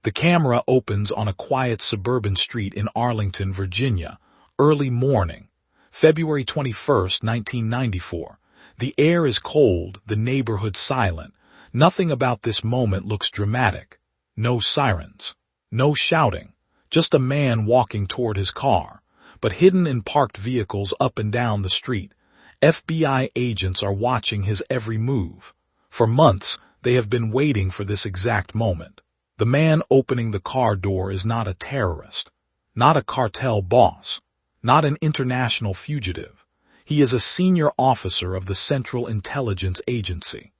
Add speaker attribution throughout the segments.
Speaker 1: The camera opens on a quiet suburban street in Arlington, Virginia, early morning, February 21st, 1994. The air is cold, the neighborhood silent. Nothing about this moment looks dramatic. No sirens. No shouting. Just a man walking toward his car. But hidden in parked vehicles up and down the street, FBI agents are watching his every move. For months, they have been waiting for this exact moment. The man opening the car door is not a terrorist, not a cartel boss, not an international fugitive. He is a senior officer of the Central Intelligence Agency.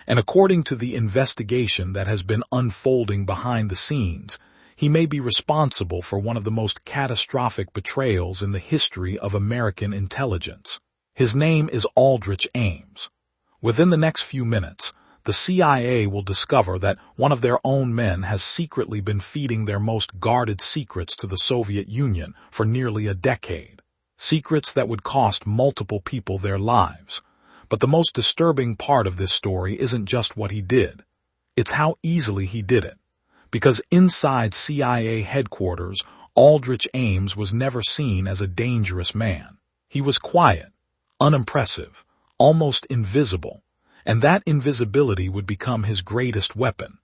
Speaker 1: And according to the investigation that has been unfolding behind the scenes, he may be responsible for one of the most catastrophic betrayals in the history of American intelligence. His name is Aldrich Ames. Within the next few minutes, the CIA will discover that one of their own men has secretly been feeding their most guarded secrets to the Soviet Union for nearly a decade. Secrets that would cost multiple people their lives. But the most disturbing part of this story isn't just what he did. It's how easily he did it. Because inside CIA headquarters, Aldrich Ames was never seen as a dangerous man. He was quiet, unimpressive, almost invisible. And that invisibility would become his greatest weapon.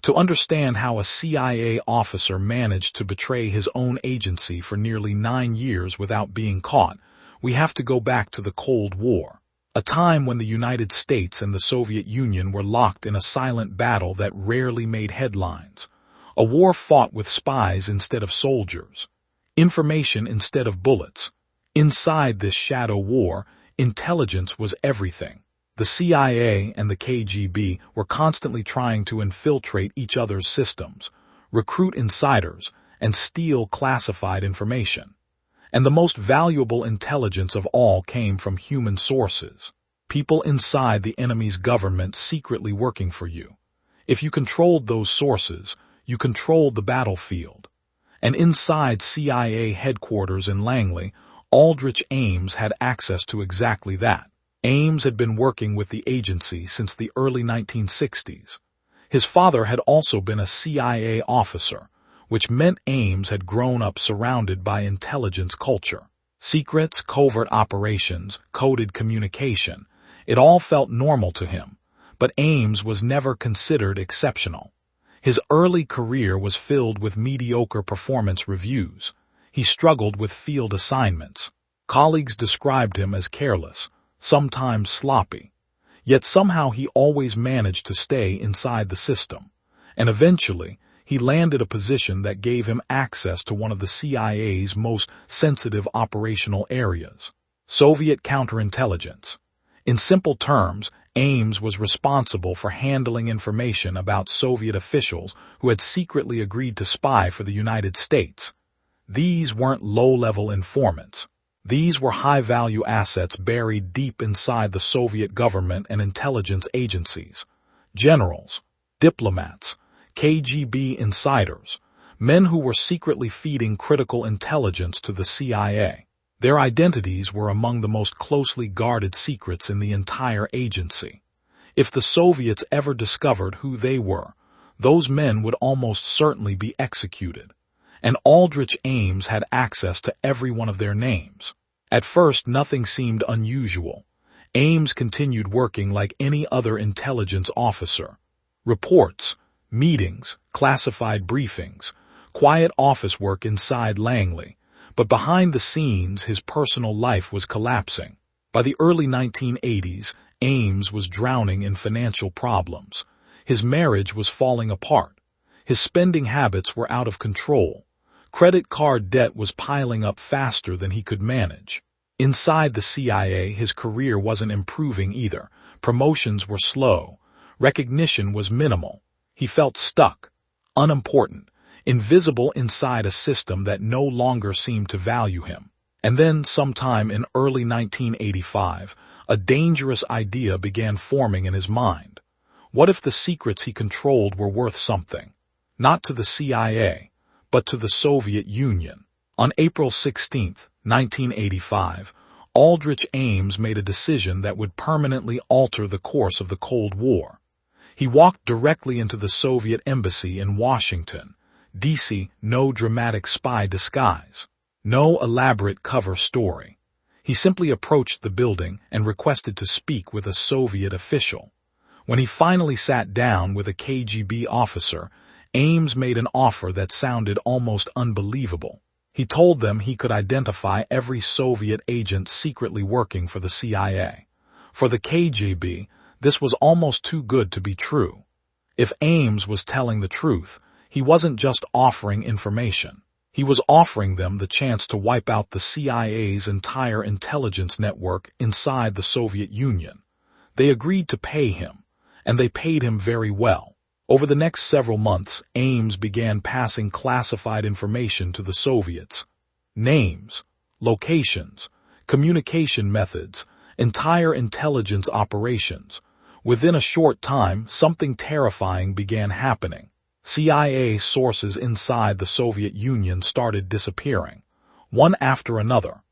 Speaker 1: To understand how a CIA officer managed to betray his own agency for nearly 9 years without being caught, we have to go back to the Cold War, a time when the United States and the Soviet Union were locked in a silent battle that rarely made headlines. A war fought with spies instead of soldiers, information instead of bullets. Inside this shadow war, intelligence was everything. The CIA and the KGB were constantly trying to infiltrate each other's systems, recruit insiders, and steal classified information. And the most valuable intelligence of all came from human sources, people inside the enemy's government secretly working for you. If you controlled those sources, you controlled the battlefield. And inside CIA headquarters in Langley, Aldrich Ames had access to exactly that. Ames had been working with the agency since the early 1960s. His father had also been a CIA officer, which meant Ames had grown up surrounded by intelligence culture. Secrets, covert operations, coded communication. It all felt normal to him, but Ames was never considered exceptional. His early career was filled with mediocre performance reviews. He struggled with field assignments. Colleagues described him as careless, sometimes sloppy. Yet somehow he always managed to stay inside the system. And eventually, he landed a position that gave him access to one of the CIA's most sensitive operational areas, Soviet counterintelligence. In simple terms, Ames was responsible for handling information about Soviet officials who had secretly agreed to spy for the United States. These weren't low-level informants. These were high-value assets buried deep inside the Soviet government and intelligence agencies. Generals, diplomats, KGB insiders, men who were secretly feeding critical intelligence to the CIA. Their identities were among the most closely guarded secrets in the entire agency. If the Soviets ever discovered who they were, those men would almost certainly be executed. And Aldrich Ames had access to every one of their names. At first, nothing seemed unusual. Ames continued working like any other intelligence officer. Reports, meetings, classified briefings, quiet office work inside Langley. But behind the scenes, his personal life was collapsing. By the early 1980s, Ames was drowning in financial problems. His marriage was falling apart. His spending habits were out of control. Credit card debt was piling up faster than he could manage. Inside the CIA, his career wasn't improving either. Promotions were slow. Recognition was minimal. He felt stuck, unimportant, invisible inside a system that no longer seemed to value him. And then, sometime in early 1985, a dangerous idea began forming in his mind. What if the secrets he controlled were worth something? Not to the CIA, but to the Soviet Union. On April 16, 1985, Aldrich Ames made a decision that would permanently alter the course of the Cold War. He walked directly into the Soviet embassy in Washington, DC, no dramatic spy disguise. No elaborate cover story. He simply approached the building and requested to speak with a Soviet official. When he finally sat down with a KGB officer, Ames made an offer that sounded almost unbelievable. He told them he could identify every Soviet agent secretly working for the CIA. For the KGB, this was almost too good to be true. If Ames was telling the truth, he wasn't just offering information. He was offering them the chance to wipe out the CIA's entire intelligence network inside the Soviet Union. They agreed to pay him, and they paid him very well. Over the next several months, Ames began passing classified information to the Soviets. Names, locations, communication methods, entire intelligence operations. Within a short time, something terrifying began happening. CIA sources inside the Soviet Union started disappearing, one after another.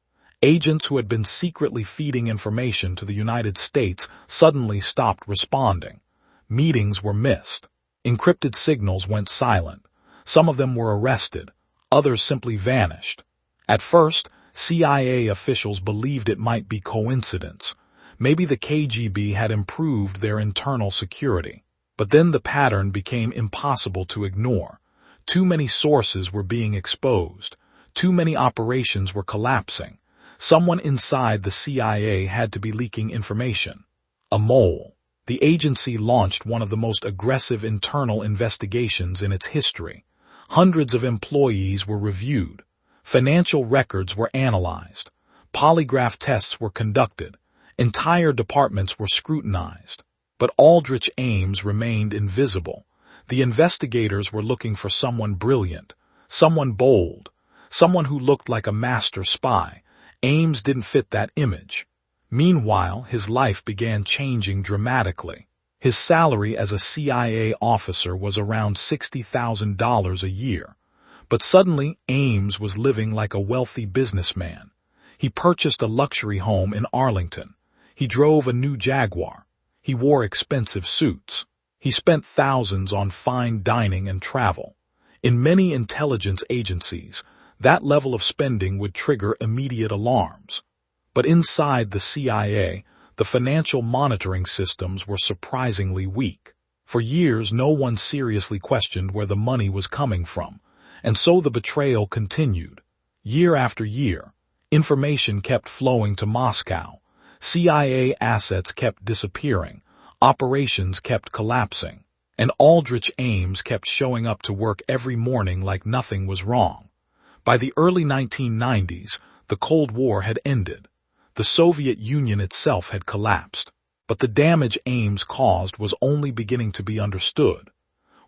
Speaker 1: Agents who had been secretly feeding information to the United States suddenly stopped responding. Meetings were missed. Encrypted signals went silent. Some of them were arrested. Others simply vanished. At first, CIA officials believed it might be coincidence. Maybe the KGB had improved their internal security. But then the pattern became impossible to ignore. Too many sources were being exposed. Too many operations were collapsing. Someone inside the CIA had to be leaking information. A mole. The agency launched one of the most aggressive internal investigations in its history. Hundreds of employees were reviewed. Financial records were analyzed. Polygraph tests were conducted. Entire departments were scrutinized. But Aldrich Ames remained invisible. The investigators were looking for someone brilliant, someone bold, someone who looked like a master spy. Ames didn't fit that image. Meanwhile, his life began changing dramatically. His salary as a CIA officer was around $60,000 a year. But suddenly, Ames was living like a wealthy businessman. He purchased a luxury home in Arlington. He drove a new Jaguar. He wore expensive suits. He spent thousands on fine dining and travel. In many intelligence agencies, that level of spending would trigger immediate alarms. But inside the CIA, the financial monitoring systems were surprisingly weak. For years, no one seriously questioned where the money was coming from, and so the betrayal continued. Year after year, information kept flowing to Moscow. CIA assets kept disappearing, operations kept collapsing, and Aldrich Ames kept showing up to work every morning like nothing was wrong. By the early 1990s, the Cold War had ended. The Soviet Union itself had collapsed, but the damage Ames caused was only beginning to be understood.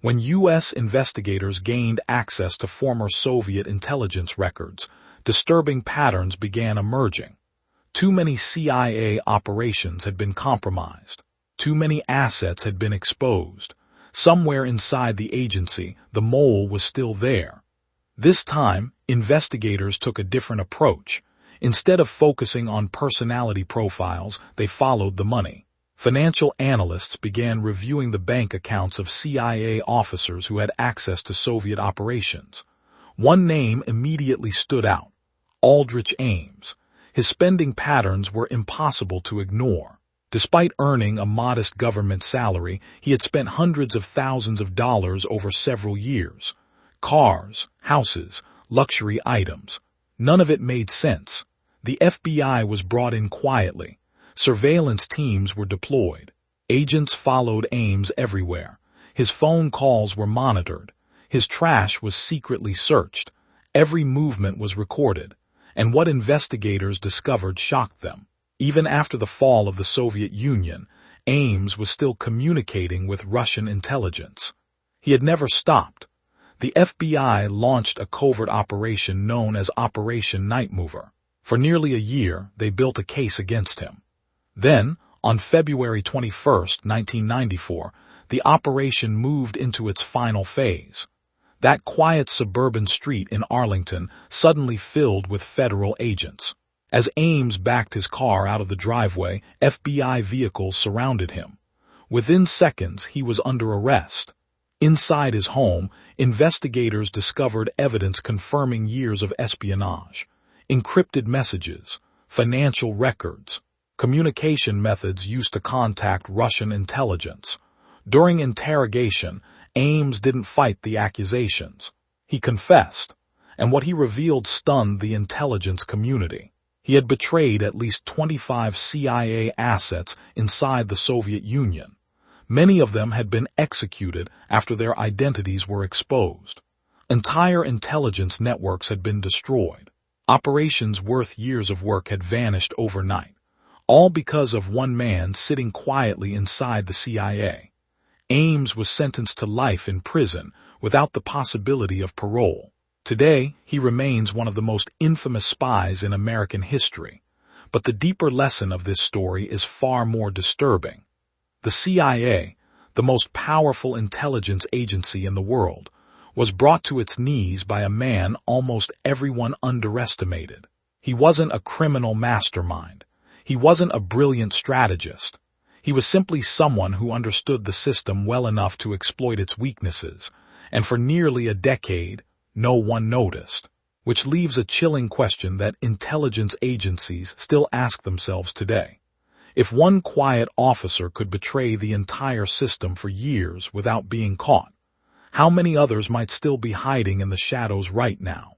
Speaker 1: When U.S. investigators gained access to former Soviet intelligence records, disturbing patterns began emerging. Too many CIA operations had been compromised. Too many assets had been exposed. Somewhere inside the agency, the mole was still there. This time, investigators took a different approach. Instead of focusing on personality profiles, they followed the money. Financial analysts began reviewing the bank accounts of CIA officers who had access to Soviet operations. One name immediately stood out: Aldrich Ames. His spending patterns were impossible to ignore. Despite earning a modest government salary, he had spent hundreds of thousands of dollars over several years. Cars, houses, luxury items. None of it made sense. The FBI was brought in quietly. Surveillance teams were deployed. Agents followed Ames everywhere. His phone calls were monitored. His trash was secretly searched. Every movement was recorded. And what investigators discovered shocked them. Even after the fall of the Soviet Union, Ames was still communicating with Russian intelligence. He had never stopped. The FBI launched a covert operation known as Operation Night Mover. For nearly a year, they built a case against him. Then, on February 21, 1994, the operation moved into its final phase. That quiet suburban street in Arlington suddenly filled with federal agents. As Ames backed his car out of the driveway, FBI vehicles surrounded him. Within seconds, he was under arrest. Inside his home, investigators discovered evidence confirming years of espionage, encrypted messages, financial records, communication methods used to contact Russian intelligence. During interrogation, Ames didn't fight the accusations. He confessed, and what he revealed stunned the intelligence community. He had betrayed at least 25 CIA assets inside the Soviet Union. Many of them had been executed after their identities were exposed. Entire intelligence networks had been destroyed. Operations worth years of work had vanished overnight, all because of one man sitting quietly inside the CIA. Ames was sentenced to life in prison without the possibility of parole. Today, he remains one of the most infamous spies in American history. But the deeper lesson of this story is far more disturbing. The CIA, the most powerful intelligence agency in the world, was brought to its knees by a man almost everyone underestimated. He wasn't a criminal mastermind. He wasn't a brilliant strategist. He was simply someone who understood the system well enough to exploit its weaknesses, and for nearly a decade, no one noticed. Which leaves a chilling question that intelligence agencies still ask themselves today. If one quiet officer could betray the entire system for years without being caught, how many others might still be hiding in the shadows right now?